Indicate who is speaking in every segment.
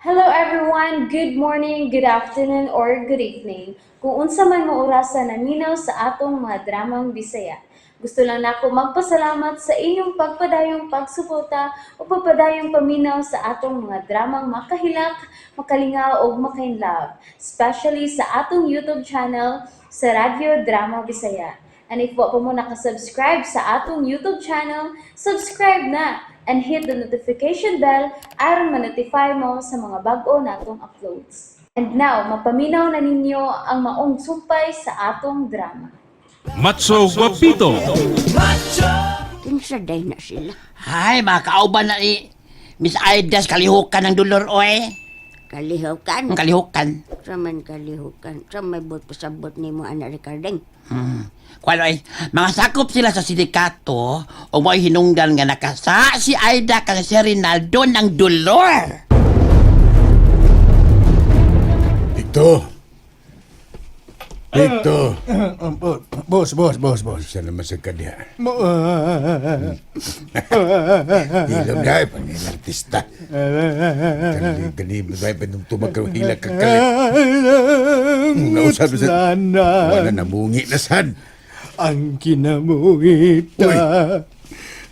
Speaker 1: Hello everyone, good morning, good afternoon, or good evening. Kung unsa man mo orasan naminaw sa atong mga dramang Bisaya. Gusto lang nako magpasalamat sa inyong pagpadayong pagsuporta o pagpadayong paminaw sa atong mga dramang makahilak, makalingaw o makainlove, especially sa atong YouTube channel sa Radyo Drama Bisaya. And if wa pa mo nakasubscribe sa atong YouTube channel, subscribe na and hit the notification bell aron ma-notify mo sa mga bag-o natong uploads. And now, mapaminaw na ninyo ang maong sumpay sa atong drama.
Speaker 2: Matso Guapito.
Speaker 3: Kinsaday na sila.
Speaker 4: Ay, mga kauban na ni Miss Aidas, kalihukan ng dulor, oy.
Speaker 3: Kalihukan.
Speaker 4: Ang kalihukan.
Speaker 3: Saman kalihukan. Sa may bot pasabot ni mo, Ana Ricardeng.
Speaker 4: Kuwalo ay, mga sakop sila sa sindikato o mo'y hinungdan nga nakasa si Aida kang si Rinaldo ng dulor.
Speaker 5: Victor!
Speaker 6: Boss.
Speaker 5: Isa naman sa kanya. Hilom na, pangin artista. Ganib na ba nung tumagkaw hila kakalit? Nausap sa... Wala namungi na san.
Speaker 6: Ang kinamuhita,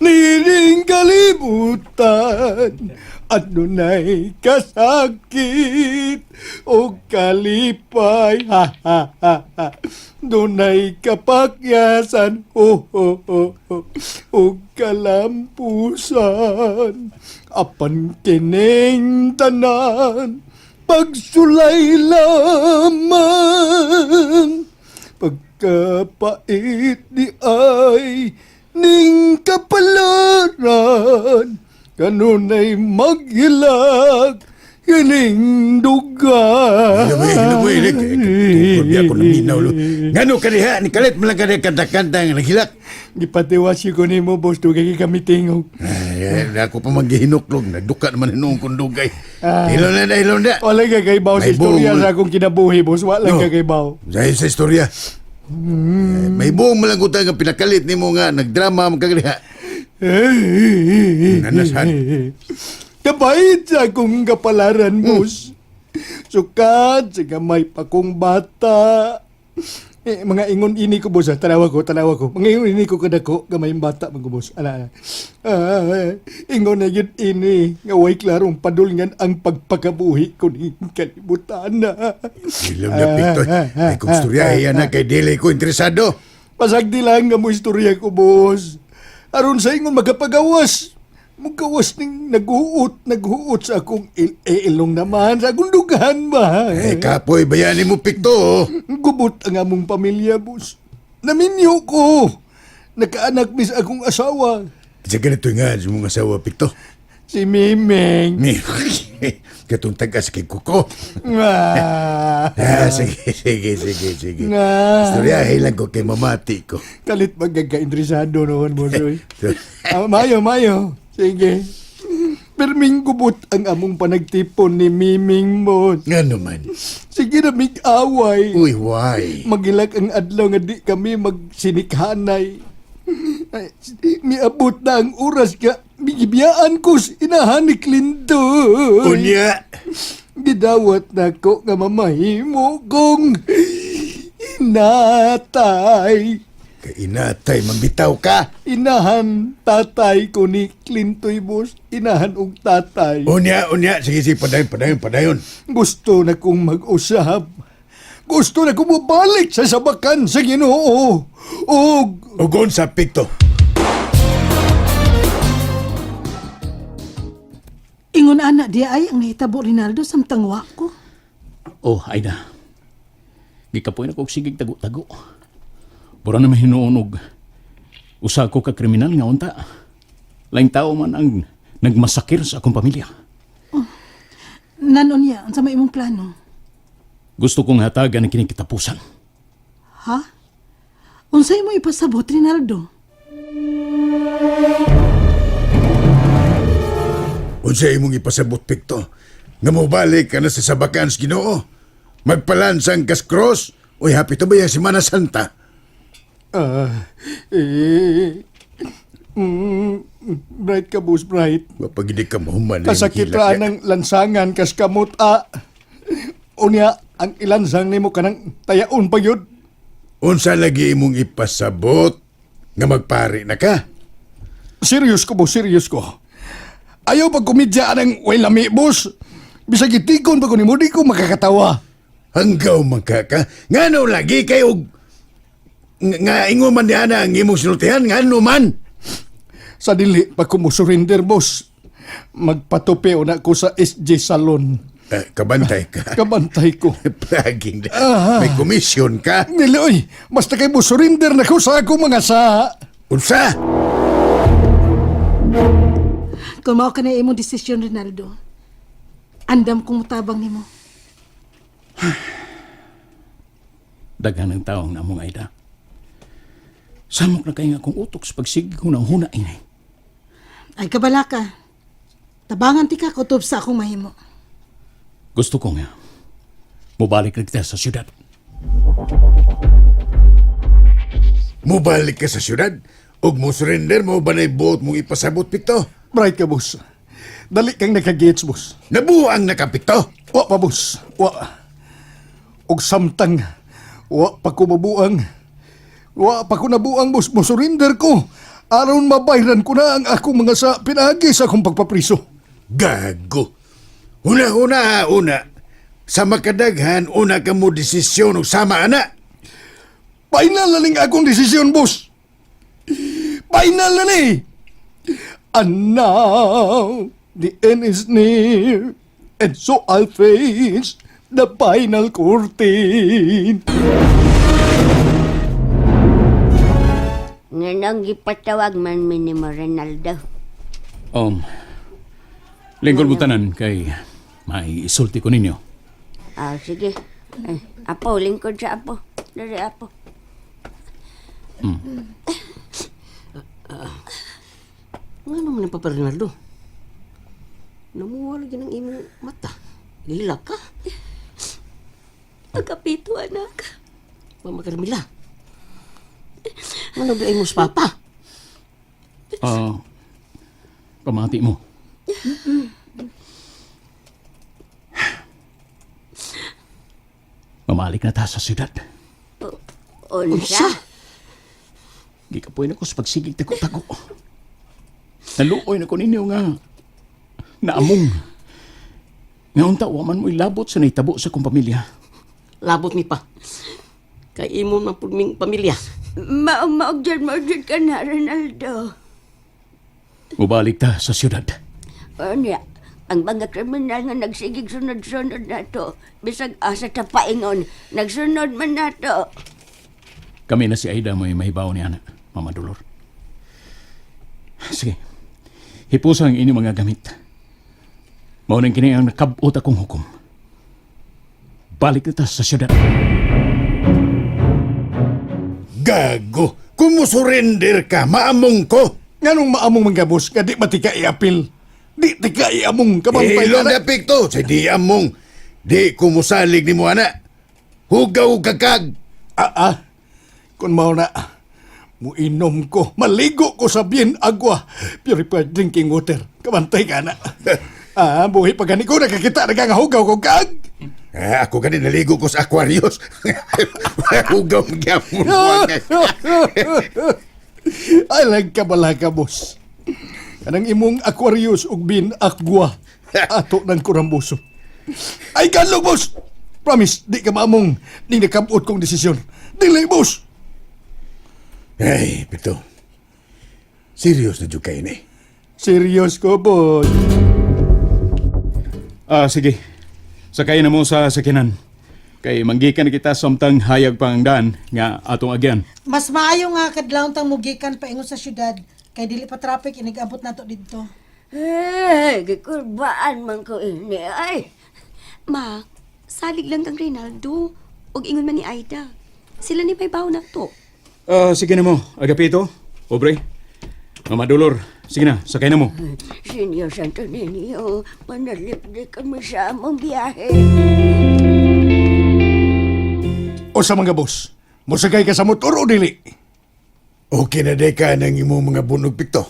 Speaker 6: niring kalibutan, at nunay kasakit o kalipay, ha ha ha ha. Dunay kapakyasan, ho ho ho ho, o kalampusan. Apan kining tanan, pagsulay lamang. Pagkapait di ay ning kapalaran, kanunay maghilag kining duga.
Speaker 5: Hilom, tungkol niya ako naminaw. Ngano ka diha, ni kalit mo lang ka diha kanta-kanta ang naghilak.
Speaker 6: Gipatiwasi ko ni mo, boss, dugay kami tingog.
Speaker 5: Ay, ako pa maghihinuklog. Nagduka naman noong kung dugay. Hilom na.
Speaker 6: Wala ka kay Bao sa
Speaker 5: May
Speaker 6: istorya
Speaker 5: buong-
Speaker 6: sa akong kinabuhi, boss. Wala ka kay Bao.
Speaker 5: Dahil sa istorya. May buong malangutang ang pinakalit ni mo nga. Nagdrama ang kagaliha. Nanasan.
Speaker 6: Kabait sa akong kapalaran, boss. Sukat sa gamay pa kong bata. Mga ingon ini ko, boss. Tanawa ko. Mga ingon ini ko kadako, gamay bata, mga boss. Ala. Ingon na yun ini. Ngaway klarong padulngan ang pagpakabuhi ko ni kalibutan na.
Speaker 5: Hilom na, Victor. Ay, kung istorya, yan na kay Dili ko interesado.
Speaker 6: Pasagdi lang nga mo istorya ko, boss. Aron sa ingon magapagawas. Mugawas ning naghuot sa akong ilong naman sa akong dugahan ba.
Speaker 5: Eh, kapoy, bayani mo, Picto.
Speaker 6: Gubot ang among pamilya, boss. Naminyo ko. Nakaanak mis akong asawa.
Speaker 5: Sa ganito nga, sa mga asawa, Picto.
Speaker 6: Si Mimeng.
Speaker 5: Ni, katong tagas kay Kuko.
Speaker 6: Ah,
Speaker 5: Sige.
Speaker 6: nga.
Speaker 5: Istorya, lang ko kay mamati ko.
Speaker 6: Kalit magkaka-interesado noon, boss. Oy. Mayo. Sige. Perming gubot ang among panagtipon ni Miming mo.
Speaker 5: Nga naman.
Speaker 6: Sige na mig-away.
Speaker 5: Uy, why?
Speaker 6: Magilak ang adlaw nga di kami magsinikhanay. Ay, miabot na ang oras ka. Bigibiyaan ko sa inahan ni Clinton.
Speaker 5: Unya.
Speaker 6: Gidawat na ko nga mamahimo kong inatay.
Speaker 5: Kainatay, mambitaw ka.
Speaker 6: Inahan tatay ko ni Clintoy, boss. Inahan og tatay.
Speaker 5: Unya. Sige, padayon.
Speaker 6: Gusto na kong mag-usap. Gusto na kong mabalik sa sabakan sa Ginoo.
Speaker 5: Ugon sa Picto.
Speaker 7: Ingon ana di ay ang nahitabo Rinaldo samtang wa ko.
Speaker 2: Oh, Aida. Gikapoy na kong sigig tago-tago. Bura na mahinuunog. Usa ko ka kriminal nga unta. Laing tao man ang nagmasakir sa akong pamilya.
Speaker 7: Nanon niya, ang sama imong plano.
Speaker 2: Gusto kong hatagan ang kinikitapusan.
Speaker 7: Ha? Unsay mo ipasabot, Rinaldo?
Speaker 5: Unsa imong ipasabot, Picto? Nga mo balik ka na sa sabakan sa Ginoo? Magpalansang kas cross? Uy, happy to ba yung Semana Santa?
Speaker 6: Bright ka, boss, bright.
Speaker 5: Mapagidi ka mahuman.
Speaker 6: Kasakit ra ng lansangan kas kamot Unya, ang ilansang nimo kanang tayaon pa yun.
Speaker 5: Unsa lagi imong ipasabot nga magpari na ka?
Speaker 6: Serious ko, boss, serious ko. Ayaw pag kumidya ng way lami, boss. Bisag itikon pa ko ni mo, di ko makakatawa.
Speaker 5: Hanggaw man ka. Ngano lagi kayo nga ingo man diyan ang imong sinultihan, ngano man?
Speaker 6: Sa dili, pag kumusurrender, boss, magpatupi na ko sa SJ Salon.
Speaker 5: Kabantay ka.
Speaker 6: Kabantay ko.
Speaker 5: Plaging na. May komisyon ka.
Speaker 6: Niloy, basta kay mo surrender na ko sa akong mga sa...
Speaker 5: Unsa?
Speaker 7: Kung mao ka na imong desisyon, Rinaldo, andam kong mutabang nimo.
Speaker 2: Daghan ng taong namong Aida. Samok na kayo nga akong utok sa pagsigi ko ng huna inay.
Speaker 7: Ay kabala ka. Tabangan ti ka kutob sa akong mahimo.
Speaker 2: Gusto ko nga, mubalik na kita sa syudad.
Speaker 5: Mubalik ka sa syudad? Og mo surrender mo ba na ibuot mong ipasabot pito?
Speaker 6: Bright ka, boss. Dali kang naka-gates, boss.
Speaker 5: Nabuang nakapito?
Speaker 6: Wa pa, boss. Wa. Og samtang, wa pa ko mabuang. Wa pa ko nabuang, boss. Mo surrender ko. Aron mabayran ko na ang akong mga sa pinagi sa akong pagpapriso.
Speaker 5: Gago. Una. Sa makadaghan, una ka mo desisyon o sama ana.
Speaker 6: Final na ning akong desisyon, boss. Final na ni. And now, the end is near. And so I'll face the final curtain.
Speaker 3: Nga nang gipatawag man mi ni mo, Rinaldo.
Speaker 2: Lingkod butanan kay may isulti ko ninyo.
Speaker 3: Sige. Apo, lingkod sa apo. Dari apo.
Speaker 8: Nga naman ang Papa Rinaldo? Namuha lagi ng imong mata. Lila ka?
Speaker 3: Agapito, anak.
Speaker 8: Mama Carmela. Ano ba mo sa Papa?
Speaker 2: Pamati mo. Mamalik na ta sa syudad.
Speaker 3: Unsa?
Speaker 2: Gikapoy na ko sa pagsigig tago-tago. Naluoy na ko ninyo nga naamong. Nga unta, waman mo ilabot sa naitabo sa kong pamilya.
Speaker 8: Labot mi pa. Kay imo man pud ming pamilya.
Speaker 3: Maog-dyan ka na, Rinaldo.
Speaker 2: Mubalik ta sa syudad.
Speaker 3: Anya, ang mga kriminal nga nagsigig sunod-sunod na to, bisag asa tapaingon, nagsunod man na to.
Speaker 2: Kami na si Aida may mahibaw ni Ana, Mama Dolor. Sige, hipusa ang inyong mga gamit. Maunang kini ang nakabot akong hukom. Balik na ta sa syudad.
Speaker 5: Gago. Kung mo surrender ka, maamong ko.
Speaker 6: Nganong maamong mga boss, nga di matika i-apil. Di tika i-among kabantay
Speaker 5: Ilong
Speaker 6: na.
Speaker 5: na pikto. Sa di among. Di kumusalig ni mo ana. Hugaw kakag.
Speaker 6: Kung mao na, muinom ko, maligo ko sa bien agua, purified drinking water. Kabantay ka na. Buhay pa gani ko, nakakita, nagkangahugaw ko kag.
Speaker 5: Ako ganin naligo ko sa Aquarius. Hugaw magyamon.
Speaker 6: Alag ka bala ka, boss. Kanang imong Aquarius ug bin agua, ato ng kurambuso. Ay, kanlo, boss! Promise, di ka maamong, di nakabot kong desisyon. Dili, boss!
Speaker 5: Ay, pito. Serious na dyan kayo ni.
Speaker 6: Serious ko, boss.
Speaker 2: Sige. Sakay na mo sa sakinan. Kay manggikan na kita samtang hayag pang daan nga atong agyan.
Speaker 7: Mas maayo nga kadlawon tang mugikan paingon sa syudad. Kay dili pa traffic inigabot nato didto.
Speaker 3: Gikurbaan man ko ini ay.
Speaker 9: Ma, salig lang kang Rinaldo. Og ingon man ni Aida. Sila ni may baw na to.
Speaker 2: Sige na mo, Agapito, Obre, Mama Dolor. Sige na, sakay na mo.
Speaker 3: Senyor Santo Niño, manalipdi kami sa among biyahe.
Speaker 6: O sa mga boss, musagay ka sa motor o dili?
Speaker 5: Okay na day ka ng imong mga bunog pikto.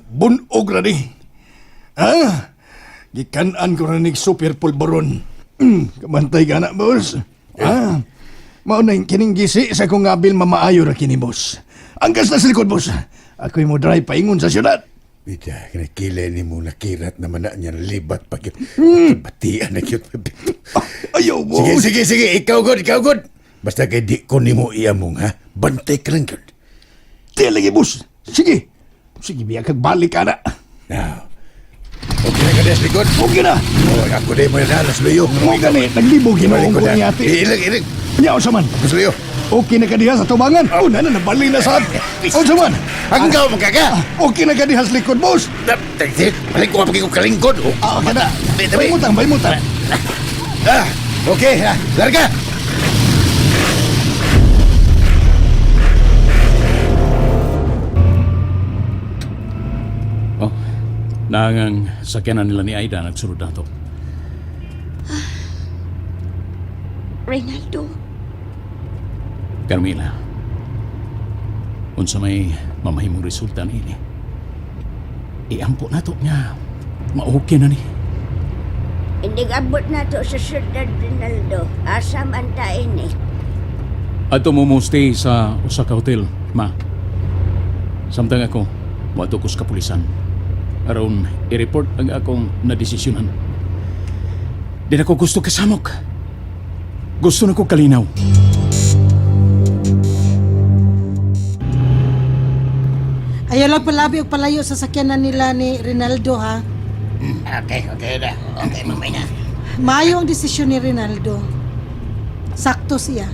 Speaker 6: Bunog na ni. Gikanan ko na ni super pulbaron. Kamantay ka na, boss. Mao na yung kining gisi sa kong abil mamaayo na kini, boss. Angkas na sa likod, boss. Ako'y mo drive paingon sa syudad.
Speaker 5: Bida, kinakilay ni mo nakirat naman na niya libat pag batian na cute.
Speaker 6: Ayaw, boss.
Speaker 5: Sige, ikaw good. Basta kay di ko ni mo iamong ha, bantay ka lang good.
Speaker 6: Tiyan lagi, boss. Sige, biya kagbalik ka na.
Speaker 5: Now, okay na ka des likod?
Speaker 6: Okay na.
Speaker 5: Ako day mo na alas luyo.
Speaker 6: Mo gani, naglibog hinoong ko ni ate.
Speaker 5: Ilag.
Speaker 6: Nyaw sa man.
Speaker 5: Ako luyo.
Speaker 6: Okay na ka diha sa tubangan. Una na, nabali na sa O sa man.
Speaker 5: Hanggaw magkaka.
Speaker 6: Okay na ka diha sa likod, boss.
Speaker 5: Balik ko mapagay ko kalingkod.
Speaker 6: Okay na. Balimutan.
Speaker 5: Okay, larga.
Speaker 2: Oh, nangang sakyanan nila ni Aida nagsunod na to.
Speaker 9: Reynaldo,
Speaker 2: Carmela, unsa may mamahimong resulta ni ini. Iampo na to niya. Ma-okay na ni.
Speaker 3: Hindi abot na to sa syudad, Rinaldo. Asa man ta ini.
Speaker 2: Ato mo stay sa usa ka hotel, ma. Samtang ako, moadto ko sa kapulisan. Aron i-report ang akong nadesisyonan. Di na ko gusto kasamok. Gusto na ko kalinaw.
Speaker 7: Ayaw lang palabi og palayo sa sakyanan nila ni Rinaldo, ha?
Speaker 4: Okay na. Okay, mamay na.
Speaker 7: Maayo ang desisyon ni Rinaldo. Sakto siya.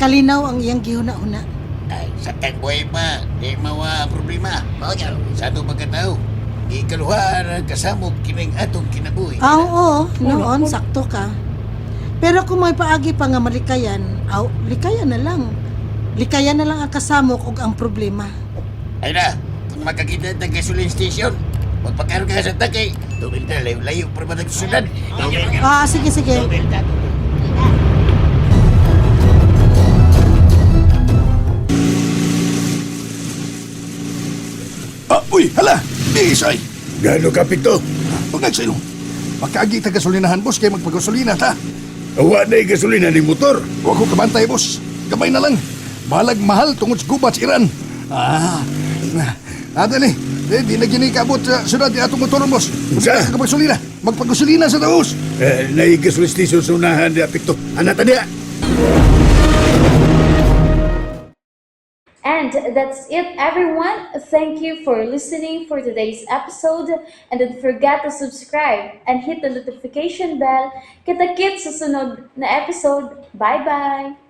Speaker 7: Kalinaw ang iyang gihuna-una.
Speaker 4: Ay, sa tagboy pa, di mawa problema. Okay, sa ito pagkatao, ikaluhan ang kasamok kining atong kinabuhi.
Speaker 7: Oo, noon, sakto ka. Pero kung may paagi pa nga malikayan, likayan na lang. Likayan na lang ang kasamok ug ang problema.
Speaker 4: Ay na, kung makakita ng gasoline station, magpakaroon ka sa takay, tubil na, layo para ba nagsusunod?
Speaker 7: Sige.
Speaker 4: Tubil na.
Speaker 6: Uy, hala. Di, say.
Speaker 5: Gano ka pikto?
Speaker 6: Huwag nagsilo. Magkaagi ta gasolinahan, boss, kaya magpagasolina ta.
Speaker 5: Awa na gasolina ni motor.
Speaker 6: Huwag ko kabantay, boss. Gamay na lang. Balag mahal tungod sa gubat sa Iran. Dali. Di na gini kaabot sa syudad ni atong motor, boss.
Speaker 5: Sa?
Speaker 6: Magpagasolina. Magpagasolina sa taos.
Speaker 5: Na gasolina station sa unahan ni pikto. Anata niya.
Speaker 1: And that's it, everyone. Thank you for listening for today's episode. And don't forget to subscribe and hit the notification bell. Kita-kits sa sunod na episode. Bye-bye!